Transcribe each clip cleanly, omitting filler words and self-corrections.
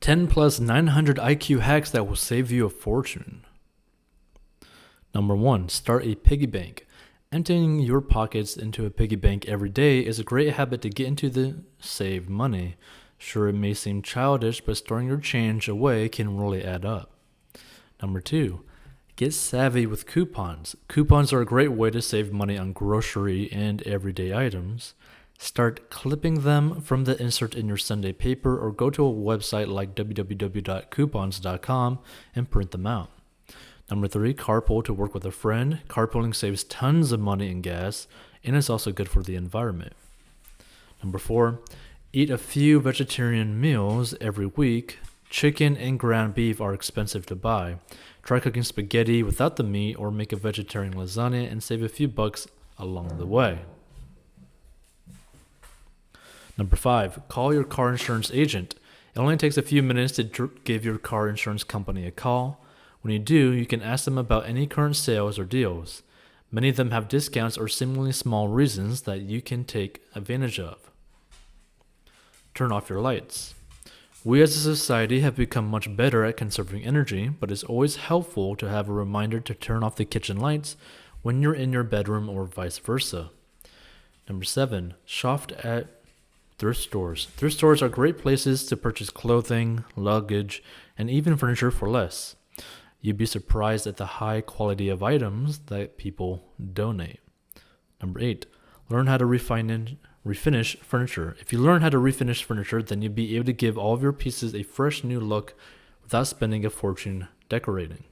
10 plus 900 IQ hacks that will save you a fortune. Number 1. Start a piggy bank. Emptying your pockets into a piggy bank every day is a great habit to get into to save money. Sure, it may seem childish, but storing your change away can really add up. Number 2. Get savvy with coupons. Coupons are a great way to save money on grocery and everyday items. Start clipping them from the insert in your Sunday paper or go to a website like www.coupons.com and print them out. Number 3, carpool to work with a friend. Carpooling saves tons of money in gas and is also good for the environment. Number 4, eat a few vegetarian meals every week. Chicken and ground beef are expensive to buy. Try cooking spaghetti without the meat or make a vegetarian lasagna and save a few bucks along the way. Number 5, call your car insurance agent. It only takes a few minutes to give your car insurance company a call. When you do, you can ask them about any current sales or deals. Many of them have discounts or seemingly small reasons that you can take advantage of. Turn off your lights. We as a society have become much better at conserving energy, but it's always helpful to have a reminder to turn off the kitchen lights when you're in your bedroom or vice versa. Number 7, shop at thrift stores. Thrift stores are great places to purchase clothing, luggage, and even furniture for less. You'd be surprised at the high quality of items that people donate. Number 8, learn how to refinish furniture. If you learn how to refinish furniture, then you'll be able to give all of your pieces a fresh new look without spending a fortune decorating.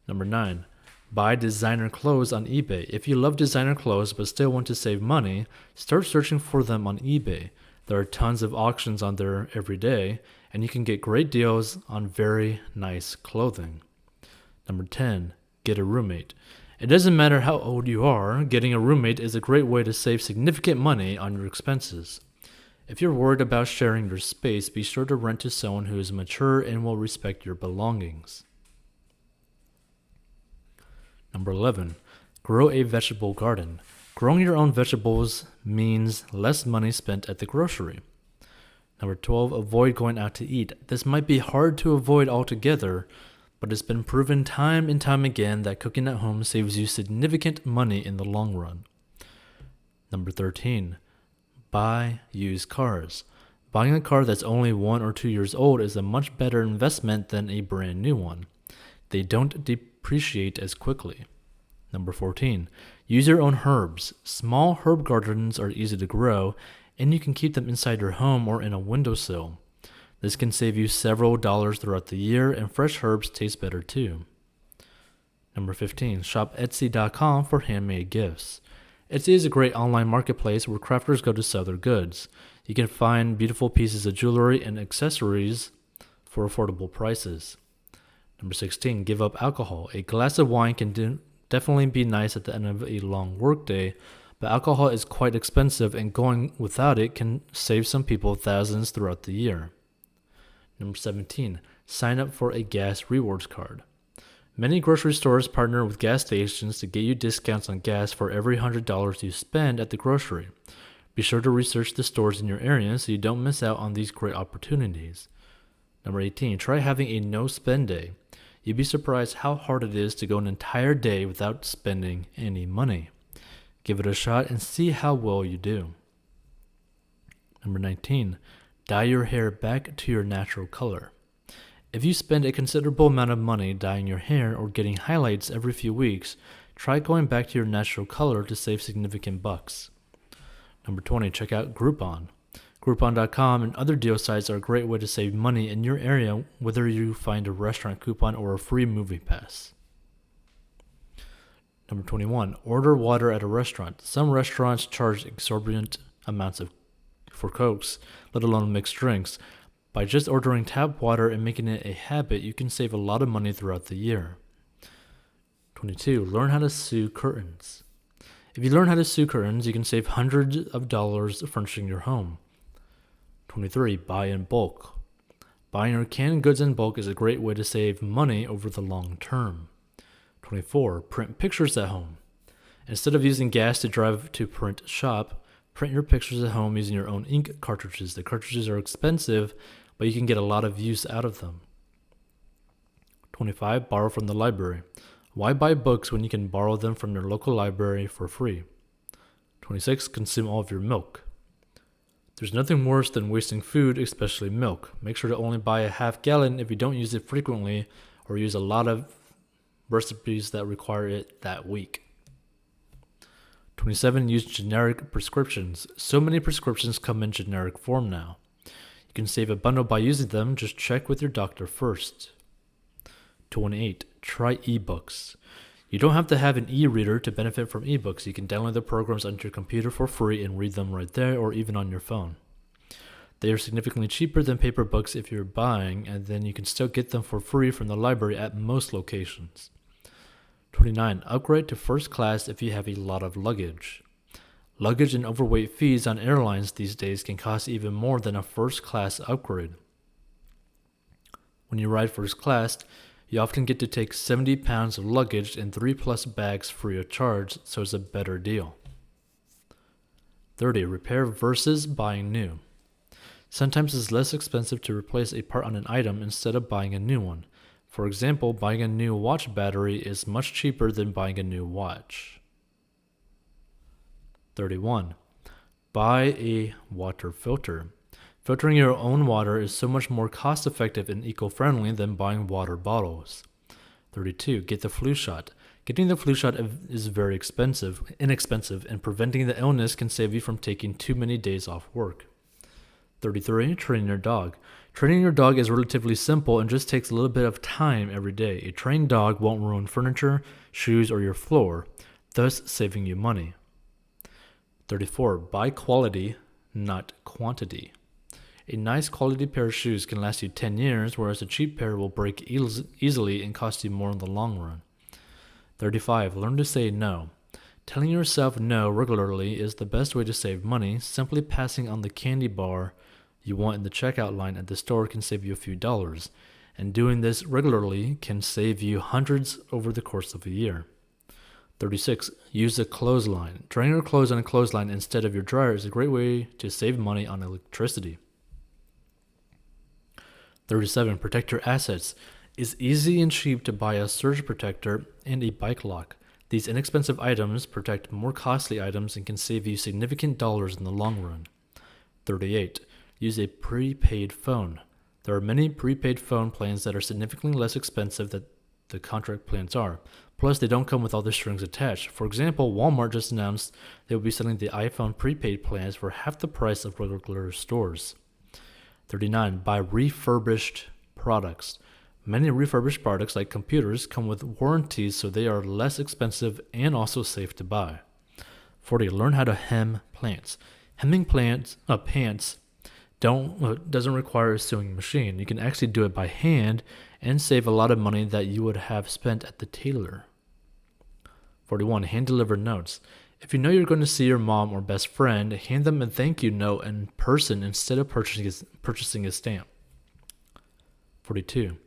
Number 9, buy designer clothes on eBay. If you love designer clothes but still want to save money, start searching for them on eBay. There are tons of auctions on there every day, and you can get great deals on very nice clothing. Number 10, get a roommate. It doesn't matter how old you are, getting a roommate is a great way to save significant money on your expenses. If you're worried about sharing your space, be sure to rent to someone who is mature and will respect your belongings. Number 11, grow a vegetable garden. Growing your own vegetables means less money spent at the grocery. Number 12, avoid going out to eat. This might be hard to avoid altogether, but it's been proven time and time again that cooking at home saves you significant money in the long run. Number 13, buy used cars. Buying a car that's only 1 or 2 years old is a much better investment than a brand new one. They don't depreciate as quickly. Number 14, use your own herbs. Small herb gardens are easy to grow, and you can keep them inside your home or in a windowsill. This can save you several dollars throughout the year, and fresh herbs taste better too. Number 15, shop Etsy.com for handmade gifts. Etsy is a great online marketplace where crafters go to sell their goods. You can find beautiful pieces of jewelry and accessories for affordable prices. Number 16, give up alcohol. A glass of wine can definitely be nice at the end of a long workday, but alcohol is quite expensive, and going without it can save some people thousands throughout the year. Number 17, sign up for a gas rewards card. Many grocery stores partner with gas stations to get you discounts on gas for every $100 you spend at the grocery. Be sure to research the stores in your area so you don't miss out on these great opportunities. Number 18, try having a no-spend day. You'd be surprised how hard it is to go an entire day without spending any money. Give it a shot and see how well you do. Number 19, dye your hair back to your natural color. If you spend a considerable amount of money dyeing your hair or getting highlights every few weeks, try going back to your natural color to save significant bucks. Number 20, check out Groupon. Groupon.com and other deal sites are a great way to save money in your area, whether you find a restaurant coupon or a free movie pass. Number 21, order water at a restaurant. Some restaurants charge exorbitant amounts for Cokes, let alone mixed drinks. By just ordering tap water and making it a habit, you can save a lot of money throughout the year. 22, learn how to sew curtains. If you learn how to sew curtains, you can save hundreds of dollars furnishing your home. 23, buy in bulk. Buying your canned goods in bulk is a great way to save money over the long term. 24, print pictures at home. Instead of using gas to drive to print shop, print your pictures at home using your own ink cartridges. The cartridges are expensive, but you can get a lot of use out of them. 25. Borrow from the library. Why buy books when you can borrow them from your local library for free? 26. Consume all of your milk. There's nothing worse than wasting food, especially milk. Make sure to only buy a half gallon if you don't use it frequently or use a lot of recipes that require it that week. 27. Use generic prescriptions. So many prescriptions come in generic form now. You can save a bundle by using them, just check with your doctor first. 28. Try ebooks. You don't have to have an e-reader to benefit from ebooks. You can download the programs onto your computer for free and read them right there or even on your phone. They are significantly cheaper than paper books if you're buying, and then you can still get them for free from the library at most locations. 29. Upgrade to first class if you have a lot of luggage. Luggage and overweight fees on airlines these days can cost even more than a first class upgrade. When you ride first class, you often get to take 70 pounds of luggage and 3+ bags free of charge, so it's a better deal. 30. Repair versus buying new. Sometimes it's less expensive to replace a part on an item instead of buying a new one. For example, buying a new watch battery is much cheaper than buying a new watch. 31. Buy a water filter. Filtering your own water is so much more cost-effective and eco-friendly than buying water bottles. 32. Get the flu shot. Getting the flu shot is very inexpensive, and preventing the illness can save you from taking too many days off work. 33. Train your dog. Training your dog is relatively simple and just takes a little bit of time every day. A trained dog won't ruin furniture, shoes, or your floor, thus saving you money. 34. Buy quality, not quantity. A nice quality pair of shoes can last you 10 years, whereas a cheap pair will break easily and cost you more in the long run. 35. Learn to say no. Telling yourself no regularly is the best way to save money. Simply passing on the candy bar you want in the checkout line at the store can save you a few dollars, and doing this regularly can save you hundreds over the course of a year. 36. Use a clothesline. Drying your clothes on a clothesline instead of your dryer is a great way to save money on electricity. 37. Protect your assets. It's easy and cheap to buy a surge protector and a bike lock. These inexpensive items protect more costly items and can save you significant dollars in the long run. 38. Use a prepaid phone. There are many prepaid phone plans that are significantly less expensive than the contract plans are. Plus, they don't come with all the strings attached. For example, Walmart just announced they will be selling the iPhone prepaid plans for half the price of regular stores. 39. Buy refurbished products. Many refurbished products, like computers, come with warranties, so they are less expensive and also safe to buy. 40. Learn how to hem plants. Hemming pants doesn't require a sewing machine. You can actually do it by hand and save a lot of money that you would have spent at the tailor. 41. Hand-delivered notes. If you know you're going to see your mom or best friend, hand them a thank you note in person instead of purchasing a stamp. 42.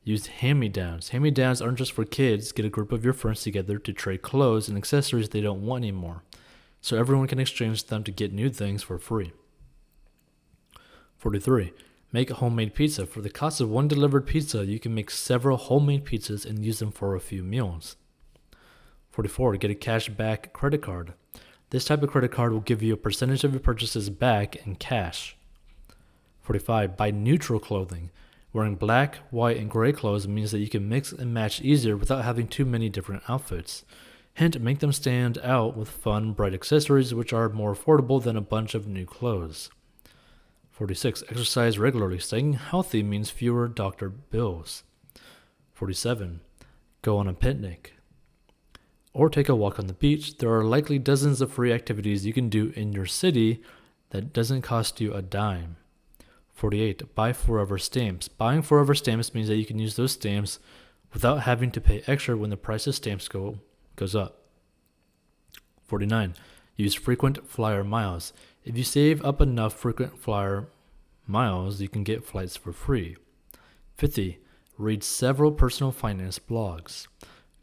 Use hand-me-downs. Hand-me-downs aren't just for kids. Get a group of your friends together to trade clothes and accessories they don't want anymore, so everyone can exchange them to get new things for free. 43. Make homemade pizza. For the cost of one delivered pizza, you can make several homemade pizzas and use them for a few meals. 44. Get a cashback credit card. This type of credit card will give you a percentage of your purchases back in cash. 45. Buy neutral clothing. Wearing black, white, and gray clothes means that you can mix and match easier without having too many different outfits. Hint, make them stand out with fun, bright accessories which are more affordable than a bunch of new clothes. 46. Exercise regularly. Staying healthy means fewer doctor bills. 47. Go on a picnic. Or take a walk on the beach. There are likely dozens of free activities you can do in your city that doesn't cost you a dime. 48. Buy forever stamps. Buying forever stamps means that you can use those stamps without having to pay extra when the price of stamps goes up. 49. Use frequent flyer miles. If you save up enough frequent flyer miles, you can get flights for free. 50. Read several personal finance blogs.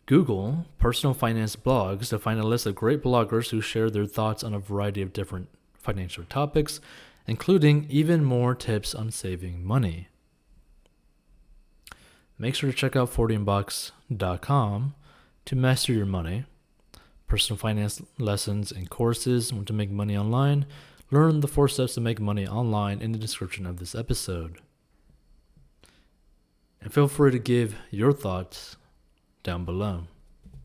Google personal finance blogs to find a list of great bloggers who share their thoughts on a variety of different financial topics, including even more tips on saving money. Make sure to check out 40inbox.com to master your money. Personal finance lessons and courses. Want to make money online? Learn the 4 steps to make money online in the description of this episode. And feel free to give your thoughts down below.